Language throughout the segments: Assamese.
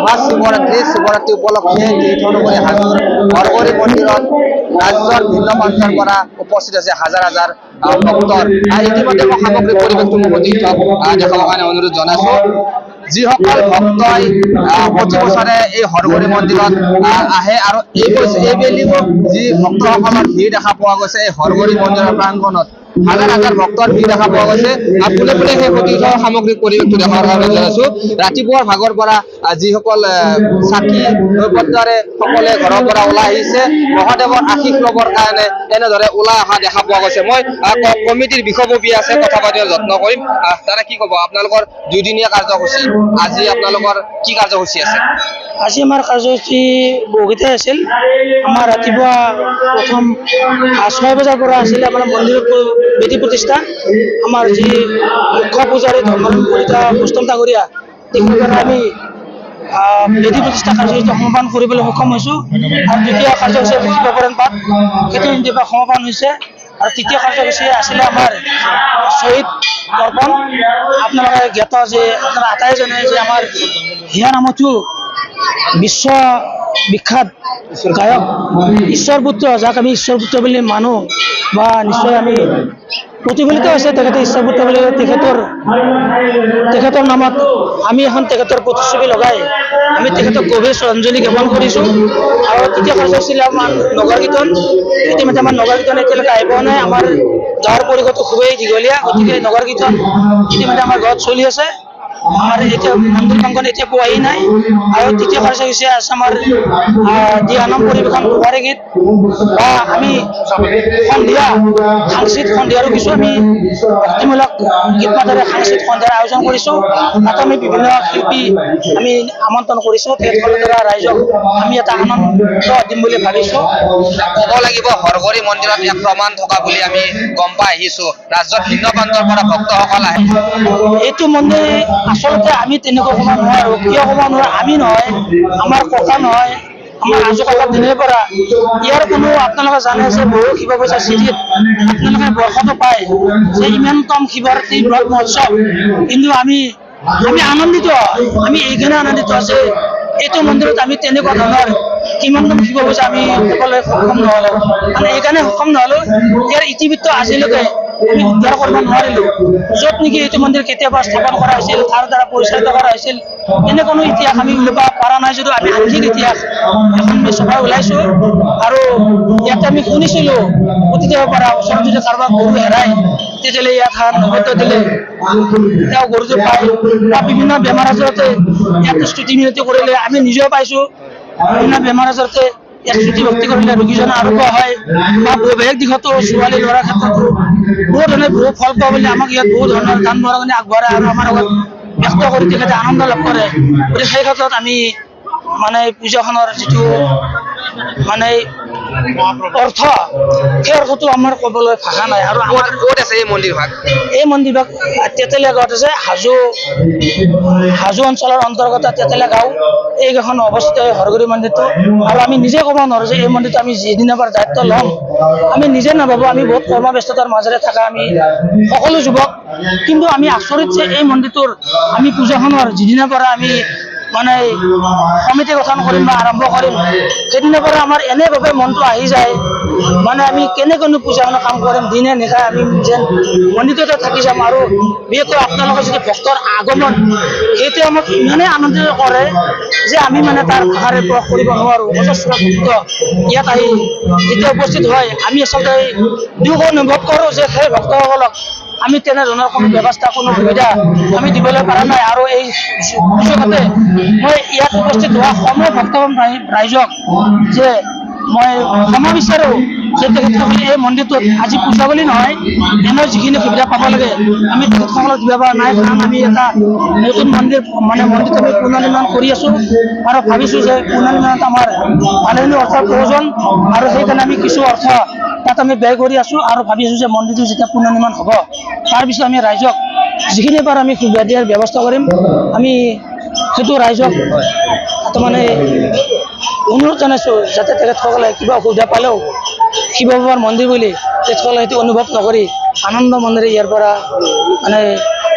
মহাশিৱৰাত্ৰি উপলক্ষে তীৰ্থনগৰী হাজোৰ হৰগৌৰী মন্দিৰত ৰাজ্যৰ ভিন্ন প্ৰান্তৰ পৰা উপস্থিত আছে হাজাৰ হাজাৰ ভক্তৰ। ইতিমধ্যে মই সামগ্ৰিক পৰিৱেশটো মোৰ প্ৰতীক্ষক দেখাবৰ কাৰণে অনুৰোধ জনাইছোঁ। যিসকল ভক্তই প্ৰতি বছৰে এই হৰগৌৰী মন্দিৰত আহে আৰু এইবেলিও যি ভক্তসকলৰ ভিৰ দেখা পোৱা গৈছে এই হৰগৌৰী মন্দিৰৰ প্ৰাংগণত হাজাৰ হাজাৰ ভক্তৰ ভিৰ দেখা পোৱা গৈছে। পোনে পোনে সেই প্ৰতীক্ষৰ সামগ্ৰিক পৰিৱেশটো দেখাৰ কাৰণে জনাইছোঁ। ৰাতিপুৱাৰ ভাগৰ পৰা যিসকল চাকি নৈবদ্যৰে সকলোৱে ঘৰৰ পৰা ওলাই আহিছে মহাদেৱৰ আশীষ ল'বৰ কাৰণে এনেদৰে ওলাই অহা দেখা পোৱা গৈছে। মই কমিটিৰ বিষয়ববী আছে কথা পাতিবলৈ যত্ন কৰিম। দাদা কি ক'ব আপোনালোকৰ দুদিনীয়া কাৰ্যসূচী, আজি আপোনালোকৰ কি কাৰ্যসূচী আছে? আজি আমাৰ কাৰ্যসূচী বহুকেইটাই আছিল। আমাৰ ৰাতিপুৱা প্ৰথম 6 বজাৰ পৰা আছিলে আমাৰ মন্দিৰত বেদী প্ৰতিষ্ঠা। আমাৰ যি মুখ্য পূজাৰী ধৰ্মৰাম কলিতা গোস্বামী ডাঙৰীয়া তেখেতৰ আমি বেদী প্ৰতিষ্ঠা কাৰ্যসূচী সমাপন কৰিবলৈ সক্ষম হৈছোঁ। আৰু দ্বিতীয় কাৰ্যসূচী শিৱপুৰাণ পাঠ সেইটো সমাপন হৈছে। আৰু তৃতীয় কাৰ্যসূচী আছিলে আমাৰ শ্বহীদ তৰ্পণ। আপোনালোকে জ্ঞাত যে আপোনালোকে আটাইয়ে জানে যে আমাৰ হিয়া নামতো বিশ্ব বিখ্যাত গায়ক ঈশ্বৰ পুত্ৰ, যাক আমি ঈশ্বৰ পুত্ৰ বুলি মানো বা নিশ্চয় আমি প্ৰতিফলিত হৈছে তেখেতে ঈশ্বৰ পুত্ৰ বুলি। তেখেতৰ নামত আমি এখন তেখেতৰ প্ৰতিচ্ছবি লগাই আমি তেখেতক গভীৰ শ্ৰদ্ধাঞ্জলি জ্ঞাপন কৰিছোঁ। আৰু তৃতীয় কাৰ্যসূচী আমাৰ নগৰ কীৰ্তন। ইতিমধ্যে আমাৰ নগৰ কীৰ্তন এতিয়ালৈকে আহিব নাই। আমাৰ গাঁৱৰ পৰিঘটো খুবেই দীঘলীয়া, গতিকে নগৰ কীৰ্তন ইতিমধ্যে আমাৰ ঘৰত চলি আছে। আমাৰ এতিয়া মন্দিৰ প্ৰাংগণ এতিয়া পোৱাহি নাই। আৰু তৃতীয় কাৰ্যসূচী আছে আমাৰ দিহানাম পৰিৱেশন দুৱাৰী গীত বা আমি সন্ধিয়া সাংস্কৃতিক সন্ধিয়াৰো কিছু আমি ভক্তিমূলক গীত মাতেৰে সাংস্কৃতিক সন্ধিয়াৰ আয়োজন কৰিছোঁ। তাতো আমি বিভিন্ন শিল্পী আমি আমন্ত্ৰণ কৰিছোঁ। তেখেতসকলৰ দ্বাৰা ৰাইজক আমি এটা আনন্দ দিম বুলি ভাবিছোঁ। ক'ব লাগিব হৰগৌৰী মন্দিৰত এক প্ৰমাণ থকা বুলি আমি গম পাই আহিছোঁ। ৰাজ্যৰ ভিন্ন প্ৰান্তৰ পৰা ভক্তসকল আহে। এইটো মন্দিৰ আচলতে আমি তেনেকৈ ক'ব নোৱাৰোঁ। কিয় ক'ব নোৱাৰোঁ? আমি নহয়, আমাৰ ককা নহয়, আমাৰ আজো ককাৰ দিনৰ পৰা ইয়াৰ কোনো আপোনালোকে জানে যে বহু শিৱ পূজা চিঠিত আপোনালোকে বৰ্ষটো পায় যে ইমানতম শিৱৰাত্ৰি ব্ৰত মহোৎসৱ। কিন্তু আমি আনন্দিত, আমি এইকাৰণে আনন্দিত যে এইটো মন্দিৰত আমি তেনেকুৱা ধৰণৰ কিমানতম শিৱ পূজা আমি ক'বলৈ সক্ষম নহ'লোঁ। মানে এইকাৰণে সক্ষম নহ'লোঁ, ইয়াৰ ইতিবৃত্ত আজিলৈকে আমি উদ্ধাৰ কৰিব নোৱাৰিলোঁ। য'ত নেকি এইটো মন্দিৰ কেতিয়াবা স্থাপন কৰা হৈছিল, তাৰ দ্বাৰা পৰিচালিত কৰা হৈছিল, এনে কোনো ইতিহাস আমি উলিয়াব পৰা নাই। যদিও আমি আংশিক ইতিহাস এখন আমি চপাই ওলাইছোঁ। আৰু ইয়াতে আমি শুনিছিলোঁ অতীতৰ পৰা ওচৰত যদি কাৰোবাৰ গৰু হেৰাই তেতিয়াহ'লে ইয়াত নৈবদ্য দিলে তেওঁ গৰুটো পায় বা বিভিন্ন বেমাৰ আজাৰতে ইয়াত স্তুতি মিনতি কৰিলে আমি নিজেও পাইছোঁ। বিভিন্ন বেমাৰ আজাৰতে ইয়াত স্তুতি ভক্তি কৰিলে ৰোগীজন আৰোগ্য হয় বা বৈবাহিক দিশতো ছোৱালী ল'ৰাৰ ক্ষেত্ৰতো বহুত ধৰণে বহু ফল পোৱা বুলি আমাক ইয়াত বহুত ধৰণৰ দান বৰঙণি আগবঢ়ায় আৰু আমাৰ লগত ব্যক্ত কৰি তেখেতে আনন্দ লাভ কৰে। গতিকে সেই ক্ষেত্ৰত আমি মানে পূজাখনৰ যিটো মানে অৰ্থ, সেই অৰ্থটো আমাৰ ক'বলৈ ভাষা নাই। আৰু আমাৰ ক'ত আছে এই মন্দিৰভাগ? এই মন্দিৰভাগ তেতেলীয়া গাঁৱত আছে। হাজো অঞ্চলৰ অন্তৰ্গত তেতেলীয়া গাঁও এইকেইখন অৱস্থিত হৰগৌৰী মন্দিৰটো। আৰু আমি নিজে ক'ব নোৱাৰোঁ যে এই মন্দিৰটো আমি যিদিনাৰ পৰা দায়িত্ব ল'ম আমি নিজে নাভাবোঁ। আমি বহুত কৰ্মব্যস্ততাৰ মাজেৰে থকা আমি সকলো যুৱক, কিন্তু আমি আচৰিত যে এই মন্দিৰটোৰ আমি পূজাখনৰ যিদিনাৰ পৰা আমি মানে সমিতি গঠন কৰিম বা আৰম্ভ কৰিম সেইদিনাৰ পৰা আমাৰ এনেভাৱে মনটো আহি যায় মানে আমি কেনেকৈনো পূজাখনৰ কাম কৰিম, দিনে নিশাই আমি যেন মন্দিৰতে থাকি যাম। আৰু বিশেষকৈ আপোনালোকৰ যদি ভক্তৰ আগমন সেইটোৱে আমাক ইমানেই আনন্দিত কৰে যে আমি মানে তাৰ ভাষাৰে প্ৰকাশ কৰিব নোৱাৰোঁ। অজস্ৰ ভক্ত ইয়াত আহি যেতিয়া উপস্থিত হয় আমি আচলতে দুখ অনুভৱ কৰোঁ যে সেই ভক্তসকলক আমি তেনেধৰণৰ কোনো ব্যৱস্থা কোনো সুবিধা আমি দিবলৈ পৰা নাই। আৰু এই সুযোগতে মই ইয়াত উপস্থিত হোৱা সমূহ ভক্তগণ ৰাইজক যে মই ক্ষমা বিচাৰোঁ যে তেখেতসকলে এই মন্দিৰটোত আজি পূজা বুলি নহয় এনেও যিখিনি সুবিধা পাব লাগে আমি তেখেতসকলক দিব পৰা নাই। কাৰণ আমি এটা নতুন মন্দিৰ মন্দিৰটো আমি পুনৰ্নিৰ্মাণ কৰি আছোঁ আৰু ভাবিছোঁ যে পুনৰ্নিৰ্মাণত আমাৰ ভালেখিনি অৰ্থৰ প্ৰয়োজন আৰু সেইকাৰণে আমি কিছু অৰ্থ তাত আমি ব্যয় কৰি আছোঁ। আৰু ভাবিছোঁ যে মন্দিৰটো যেতিয়া পুনৰ্নিৰ্মাণ হ'ব তাৰপিছত আমি ৰাইজক যিখিনি পাৰোঁ আমি সুবিধা দিয়াৰ ব্যৱস্থা কৰিম। আমি সেইটো ৰাইজক মানে অনুৰোধ জনাইছোঁ যাতে তেখেতসকলে কিবা অসুবিধা পালেও শিৱ বাবাৰ মন্দিৰ বুলি তেখেতসকলে সেইটো অনুভৱ নকৰি আনন্দ মনেৰে ইয়াৰ পৰা মানে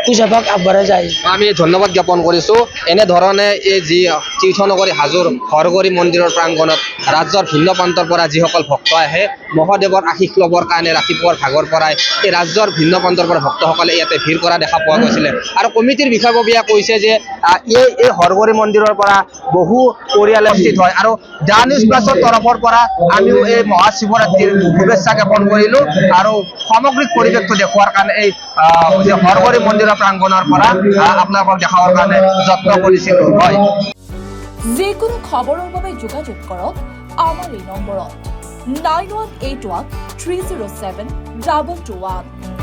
পূজা পাক আগবঢ়াই যায়। আমি ধন্যবাদ জ্ঞাপন কৰিছোঁ। এনেধৰণে এই যি তীৰ্থনগৰী হাজোৰ হৰগৌৰী মন্দিৰৰ প্ৰাংগণত ৰাজ্যৰ ভিন্ন প্ৰান্তৰ পৰা যিসকল ভক্ত আহে মহাদেৱৰ আশীষ ল'বৰ কাৰণে ৰাতিপুৱাৰ ভাগৰ পৰাই এই ৰাজ্যৰ ভিন্ন প্ৰান্তৰ পৰা ভক্তসকলে ইয়াতে ভিৰ কৰা দেখা পোৱা গৈছিলে। আৰু কমিটিৰ বিষয়ববীয়া কৈছে যে এই হৰগৌৰী মন্দিৰৰ পৰা বহু পৰিয়ালে স্থিত হয় আৰু দ্য নিউজ প্লাছৰ তৰফৰ পৰা আমিও এই মহাশিৱৰাত্ৰিৰ শুভেচ্ছা জ্ঞাপন কৰিলোঁ আৰু সামগ্ৰিক পৰিৱেশটো দেখুৱাৰ কাৰণে এই হৰগৌৰী মন্দিৰৰ প্ৰাংগণৰ পৰা আপোনালোকক দেখাবৰ কাৰণে যত্ন কৰিছিলোঁ। হয়, যিকোনো খবৰৰ বাবে যোগাযোগ কৰক আমাৰ এই নম্বৰত 9181 307 221।